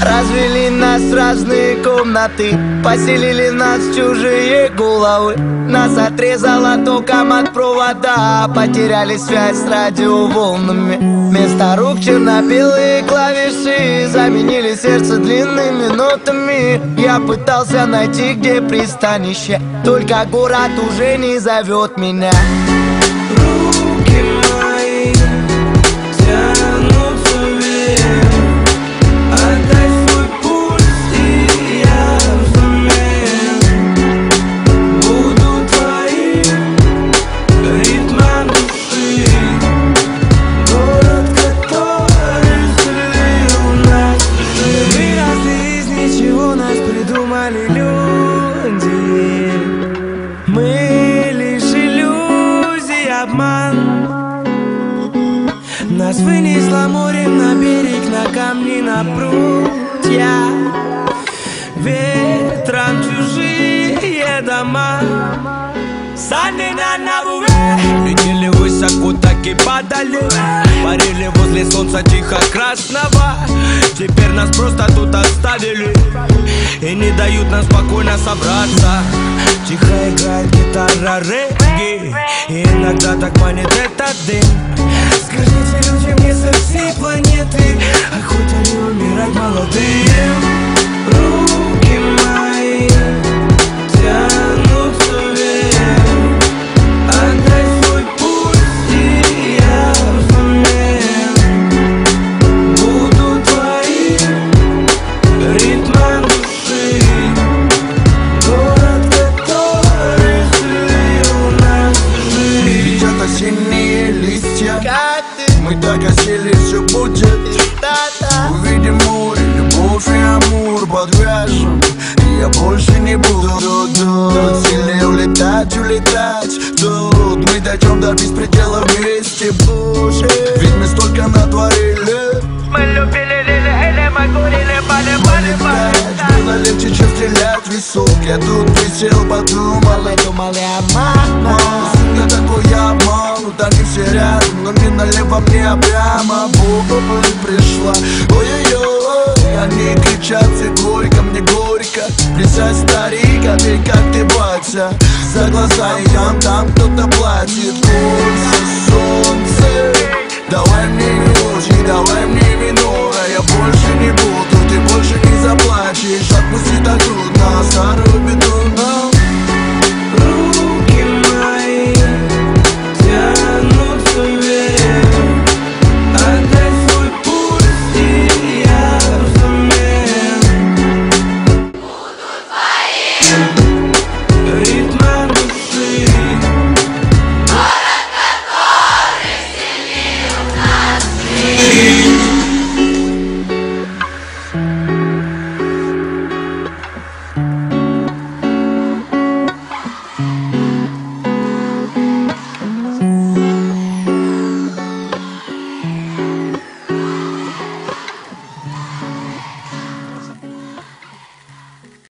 Развели нас в разные комнаты, поселили нас в чужие головы. Нас отрезало током от провода, потеряли связь с радиоволнами. Вместо рук черно-белые клавиши заменили сердце длинными нотами. Я пытался найти, где пристанище, только город уже не зовет меня. Руки мои тянутся вверх, отдай свой пульс, и я взамен буду твоим ритмом души. Город, который слил нас жизнь. Выросли из ничего, нас придумали люди. Мы лишь иллюзий, обман. Нас вынесло морем на берег, на камни, на прутья, ветром чужие дома. Летели высоко, так и падали, парили возле солнца тихо красного. Теперь нас просто тут оставили и не дают нам спокойно собраться. Тихо играет гитара регги, и иногда так манит этот дым. Скажите людям не со всей планеты, а хоть они умирать молодым. Руки мои тянутся вверх, отдай свой пульс, и я взамен буду твоим ритмом души. Город, который слил нас жизнь. Летят осенние листья, мы так осели, все будет. Увидим море, любовь и амур подвяжем, и я больше не буду сильнее улетать. Тут мы дойдем до беспредела вместе, Боже. Ведь мы столько натворили. Мы любили, лелеяли, мы курили, пали. Было легче, чем стрелять в висок. Я тут присел, подумал, Думали о маме. я такой обманут, они все рядом, но не налево мне, а прямо боль пришла. Ой-ой-ой, они кричат все горько, мне горько. Присядь, старик, ответь, как ты, батя. За глаза и там кто-то платит. Солнце, давай мне ночи, давай мне вино. Я больше не буду, ты больше не заплачешь. Отпусти, так трудно, старую